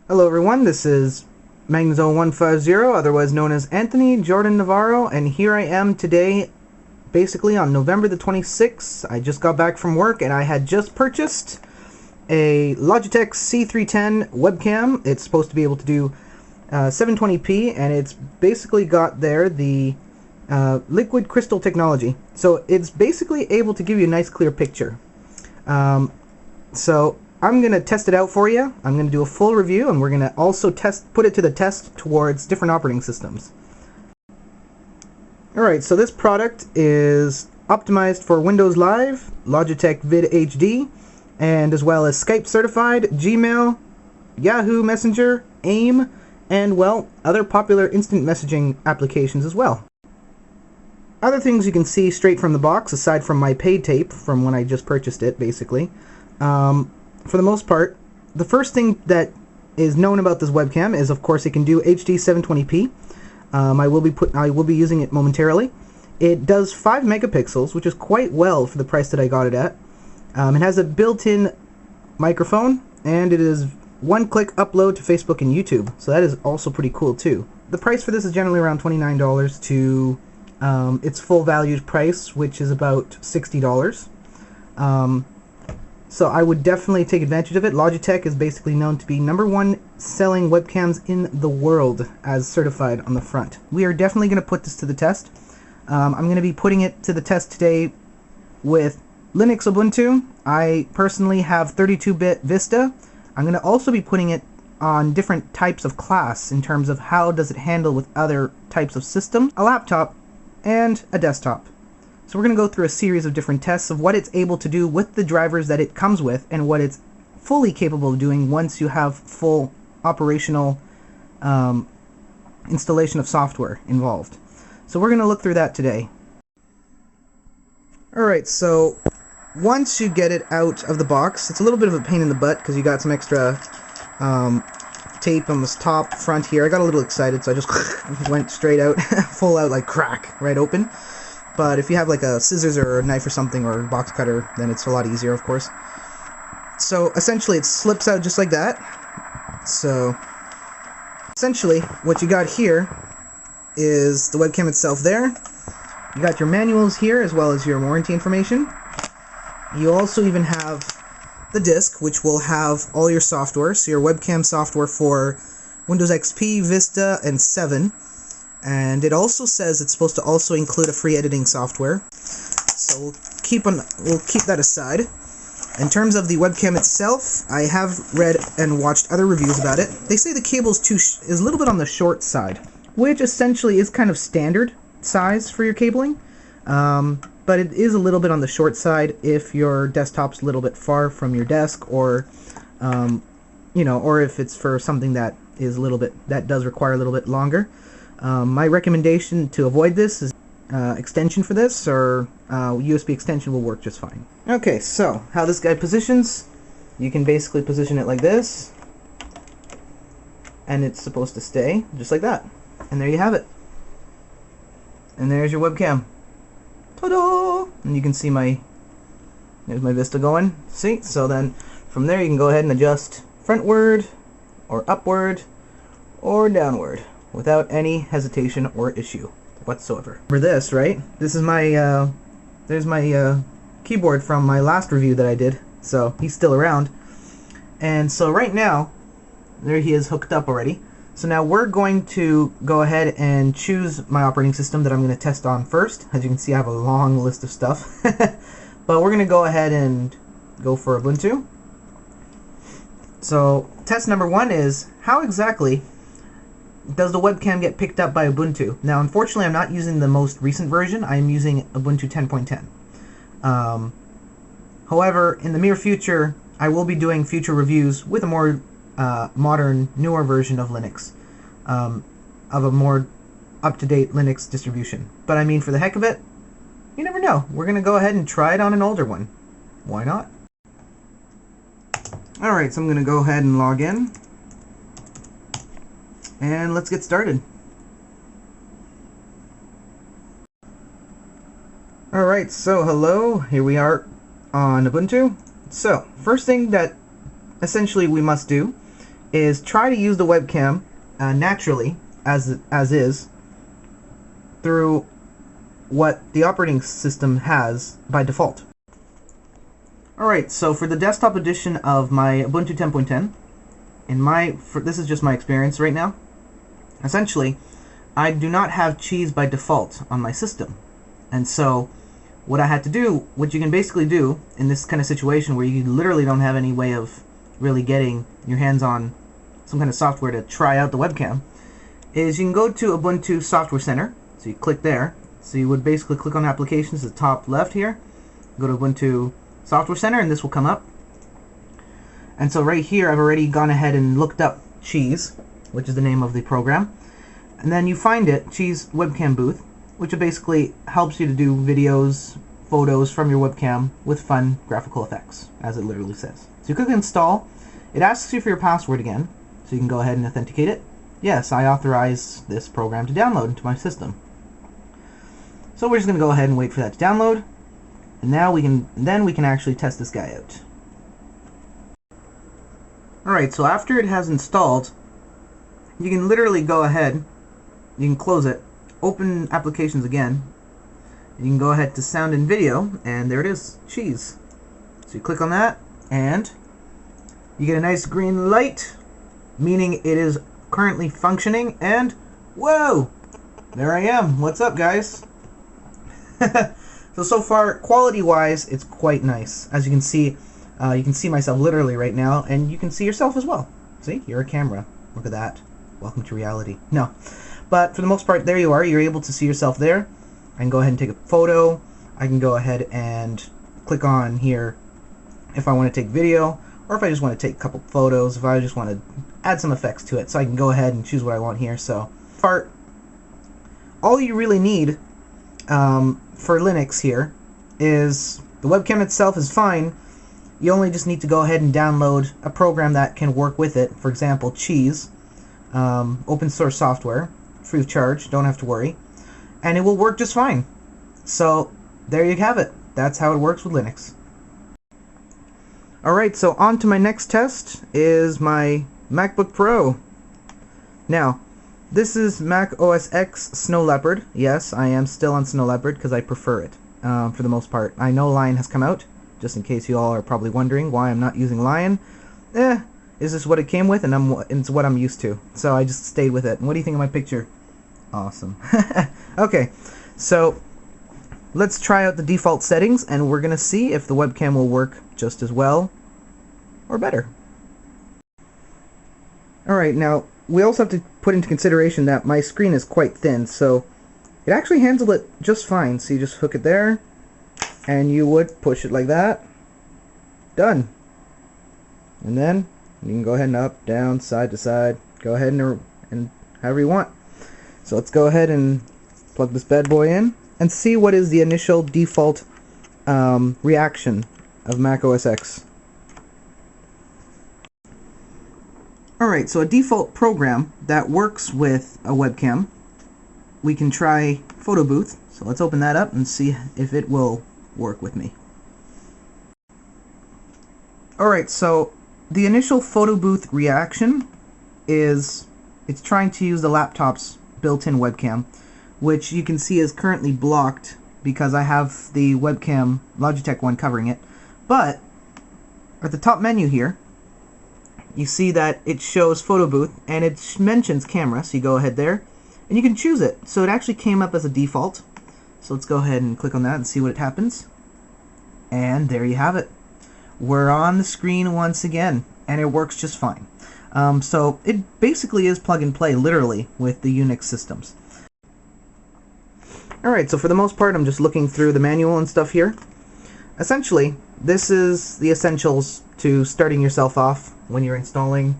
Hello everyone, this is Magnezone150, otherwise known as Anthony Jordan Navarro, and here I am today, basically on November the 26th. I just got back from work and I had just purchased a Logitech C310 Webcam. It's supposed to be able to do 720p, and it's basically got there the liquid crystal technology. So it's basically able to give you a nice clear picture. So I'm going to test it out for you. I'm going to do a full review, and we're going to also put it to the test towards different operating systems. Alright, so this product is optimized for Windows Live, Logitech Vid HD, and as well as Skype certified, Gmail, Yahoo Messenger, AIM, and well, other popular instant messaging applications as well. Other things you can see straight from the box, aside from my paid tape from when I just purchased it, basically. For the most part, the first thing that is known about this webcam is, of course, it can do HD 720p. I will be using it momentarily. It does 5 megapixels, which is quite well for the price that I got it at. It has a built-in microphone, and it is one-click upload to Facebook and YouTube, so that is also pretty cool too. The price for this is generally around $29 to its full valued price, which is about $60. So I would definitely take advantage of it. Logitech is basically known to be #1 selling webcams in the world, as certified on the front. We are definitely going to put this to the test. I'm going to be putting it to the test today with Linux Ubuntu. I personally have 32-bit Vista. I'm going to also be putting it on different types of class in terms of how does it handle with other types of system, a laptop, and a desktop. So we're going to go through a series of different tests of what it's able to do with the drivers that it comes with and what it's fully capable of doing once you have full operational installation of software involved. So we're going to look through that today. Alright, so once you get it out of the box, it's a little bit of a pain in the butt because you got some extra tape on this top front here. I got a little excited, so I just went straight out, full out, like crack, right open. But if you have like a scissors or a knife or something, or a box cutter, then it's a lot easier, of course. So essentially it slips out just like that. So essentially what you got here is the webcam itself there. You got your manuals here as well as your warranty information. You also even have the disc, which will have all your software, so your webcam software for Windows XP, Vista, and 7. And it also says it's supposed to also include a free editing software. So we'll keep that aside. In terms of the webcam itself, I have read and watched other reviews about it. They say the cable is a little bit on the short side, which essentially is kind of standard size for your cabling. But it is a little bit on the short side if your desktop's a little bit far from your desk, or or if it's for something that does require a little bit longer. My recommendation to avoid this is extension for this, or USB extension will work just fine. Okay, so how this guy positions, you can basically position it like this, and it's supposed to stay just like that. And there you have it. And there's your webcam. Ta-da! And you can see there's my Vista going. See? So then from there you can go ahead and adjust frontward, or upward, or downward, without any hesitation or issue whatsoever. For this, right? This is my, there's my keyboard from my last review that I did, so he's still around. And so right now, there he is hooked up already. So now we're going to go ahead and choose my operating system that I'm going to test on first. As you can see, I have a long list of stuff. But we're going to go ahead and go for Ubuntu. So test number 1 is how exactly does the webcam get picked up by Ubuntu? Now, unfortunately, I'm not using the most recent version. I'm using Ubuntu 10.10. However, in the near future, I will be doing future reviews with a more modern, newer version of Linux, of a more up-to-date Linux distribution. But I mean, for the heck of it, you never know. We're going to go ahead and try it on an older one. Why not? Alright, so I'm going to go ahead and log in. And let's get started. Alright, so hello. Here we are on Ubuntu. So, first thing that essentially we must do is try to use the webcam naturally, as is, through what the operating system has by default. Alright, so for the desktop edition of my Ubuntu 10.10, this is just my experience right now, essentially, I do not have cheese by default on my system. And so, what I had to do, what you can basically do in this kind of situation where you literally don't have any way of really getting your hands on some kind of software to try out the webcam, is you can go to Ubuntu Software Center. So you click there. So you would basically click on Applications at the top left here, go to Ubuntu Software Center, and this will come up. And so right here, I've already gone ahead and looked up Cheese, which is the name of the program. And then you find it, Cheese Webcam Booth, which basically helps you to do videos, photos from your webcam with fun graphical effects, as it literally says. So you click Install. It asks you for your password again, so you can go ahead and authenticate it. Yes, I authorize this program to download into my system. So we're just going to go ahead and wait for that to download. And now we can actually test this guy out. Alright, so after it has installed, you can literally go ahead, you can close it, open Applications again, and you can go ahead to Sound and Video, and there it is, Cheese. So you click on that, and you get a nice green light, meaning it is currently functioning, and whoa! There I am. What's up, guys? So far, quality-wise, it's quite nice. As you can see myself literally right now, and you can see yourself as well. See? You're a camera. Look at that. Welcome to reality. No. But for the most part, there you are. You're able to see yourself there. I can go ahead and take a photo. I can go ahead and click on here if I want to take video, or if I just want to take a couple photos, if I just want to add some effects to it. So I can go ahead and choose what I want here. So, all you really need for Linux here is the webcam itself is fine. You only just need to go ahead and download a program that can work with it. For example, Cheese, open source software, free of charge, don't have to worry, and it will work just fine. So there you have it. That's how it works with Linux. Alright, so on to my next test is my MacBook Pro. Now, this is Mac OS X Snow Leopard. Yes, I am still on Snow Leopard because I prefer it for the most part. I know Lion has come out, just in case you all are probably wondering why I'm not using Lion. Is this what it came with, and it's what I'm used to. So I just stayed with it. And what do you think of my picture? Awesome. Okay, so let's try out the default settings, and we're going to see if the webcam will work just as well or better. Alright, now we also have to put into consideration that my screen is quite thin, so it actually handled it just fine. So you just hook it there, and you would push it like that. Done. And then you can go ahead and up, down, side to side. Go ahead and however you want. So let's go ahead and plug this bad boy in and see what is the initial default reaction of Mac OS X. Alright, so a default program that works with a webcam, we can try Photo Booth. So let's open that up and see if it will work with me. Alright, so the initial Photo Booth reaction is it's trying to use the laptop's built-in webcam, which you can see is currently blocked because I have the webcam Logitech one covering it. But at the top menu here, you see that it shows Photo Booth and it mentions camera, so you go ahead there and you can choose it. So it actually came up as a default. So let's go ahead and click on that and see what happens. And there you have it. We're on the screen once again, and it works just fine. So it basically is plug and play, literally, with the Unix systems. Alright, so for the most part, I'm just looking through the manual and stuff here. Essentially, this is the essentials to starting yourself off when you're installing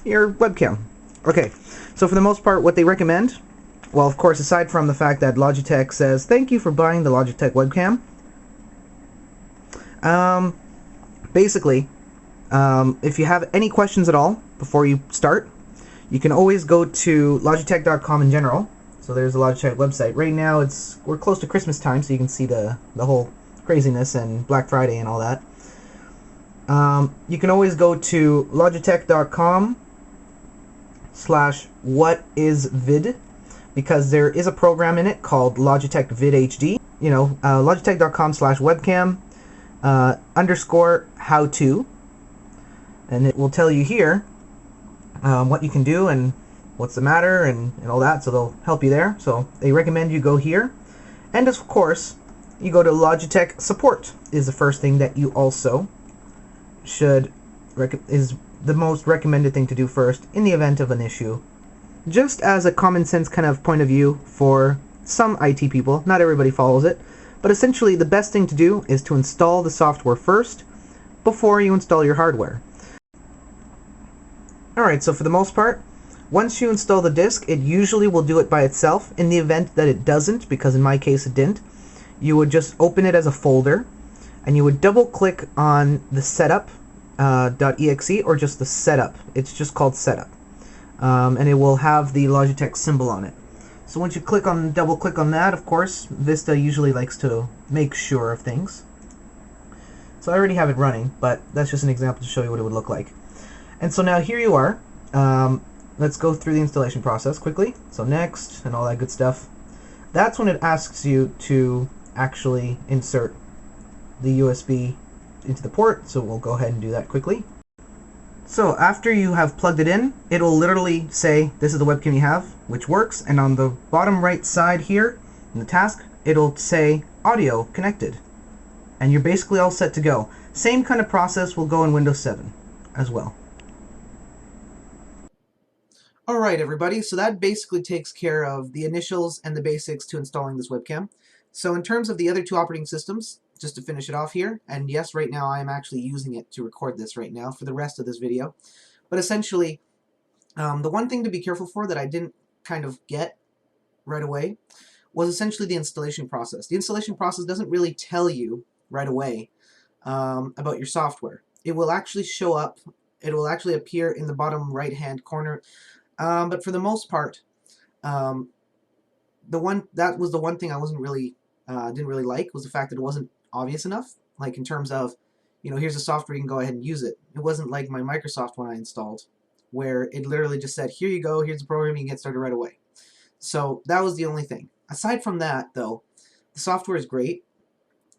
your webcam. Okay, so for the most part, what they recommend, well, of course, aside from the fact that Logitech says, thank you for buying the Logitech webcam, basically, if you have any questions at all before you start, you can always go to Logitech.com in general. So there's the Logitech website. Right now, we're close to Christmas time, so you can see the whole craziness and Black Friday and all that. You can always go to Logitech.com/whatisvid, because there is a program in it called Logitech Vid HD. You know, Logitech.com/webcam _how-to, and it will tell you here what you can do and what's the matter and all that, so they'll help you there. So they recommend you go here, and of course you go to Logitech support is the first thing that you also should is the most recommended thing to do first in the event of an issue. Just as a common sense kind of point of view for some IT people, not everybody follows it, but essentially the best thing to do is to install the software first before you install your hardware. Alright, so for the most part, once you install the disk, it usually will do it by itself. In the event that it doesn't, because in my case it didn't, you would just open it as a folder, and you would double click on the setup.exe or just the setup. It's just called setup. And it will have the Logitech symbol on it. So once you double click on that, of course, Vista usually likes to make sure of things. So I already have it running, but that's just an example to show you what it would look like. And so now here you are. Let's go through the installation process quickly. So next, and all that good stuff. That's when it asks you to actually insert the USB into the port, so we'll go ahead and do that quickly. So after you have plugged it in, it will literally say, this is the webcam you have, which works, and on the bottom right side here, in the task, it'll say, audio connected. And you're basically all set to go. Same kind of process will go in Windows 7 as well. Alright everybody, so that basically takes care of the initials and the basics to installing this webcam. So in terms of the other two operating systems, just to finish it off here, and yes, right now I am actually using it to record this right now for the rest of this video, but essentially, the one thing to be careful for that I didn't kind of get right away was essentially the installation process. The installation process doesn't really tell you right away about your software. It will actually show up, it will actually appear in the bottom right hand corner. But for the most part, that was the one thing I wasn't really didn't really like, was the fact that it wasn't obvious enough. Like in terms of, you know, here's the software, you can go ahead and use it. It wasn't like my Microsoft one I installed, where it literally just said, here you go, here's the program, you can get started right away. So that was the only thing. Aside from that, though, the software is great.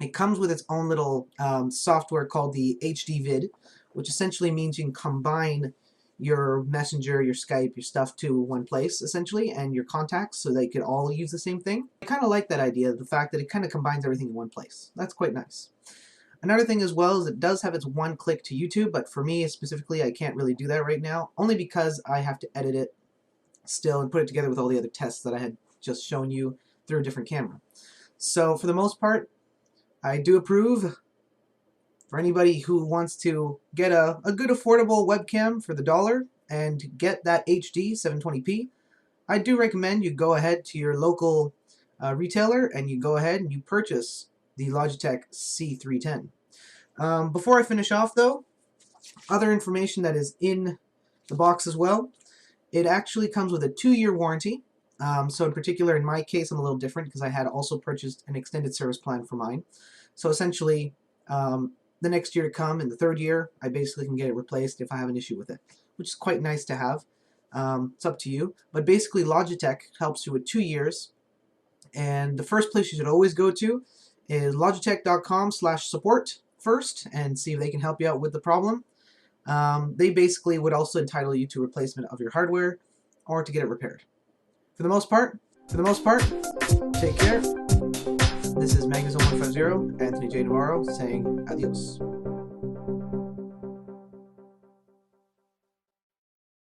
It comes with its own little software called the HD Vid, which essentially means you can combine your Messenger, your Skype, your stuff to one place, essentially, and your contacts, so they could all use the same thing. I kind of like that idea, the fact that it kind of combines everything in one place. That's quite nice. Another thing as well is it does have its one click to YouTube, but for me specifically, I can't really do that right now, only because I have to edit it still and put it together with all the other tests that I had just shown you through a different camera. So for the most part, I do approve. For anybody who wants to get a good affordable webcam for the dollar and get that HD 720p, I do recommend you go ahead to your local retailer and you go ahead and you purchase the Logitech C310. Before I finish off though, other information that is in the box as well, it actually comes with a 2-year warranty. So in particular, in my case, I'm a little different because I had also purchased an extended service plan for mine. So essentially, the next year to come, in the 3rd year, I basically can get it replaced if I have an issue with it, which is quite nice to have. It's up to you. But basically, Logitech helps you with 2 years. And the first place you should always go to is logitech.com/support first and see if they can help you out with the problem. They basically would also entitle you to replacement of your hardware or to get it repaired. For the most part, take care. This is Magnus0150, Anthony J. Navarro, saying adios.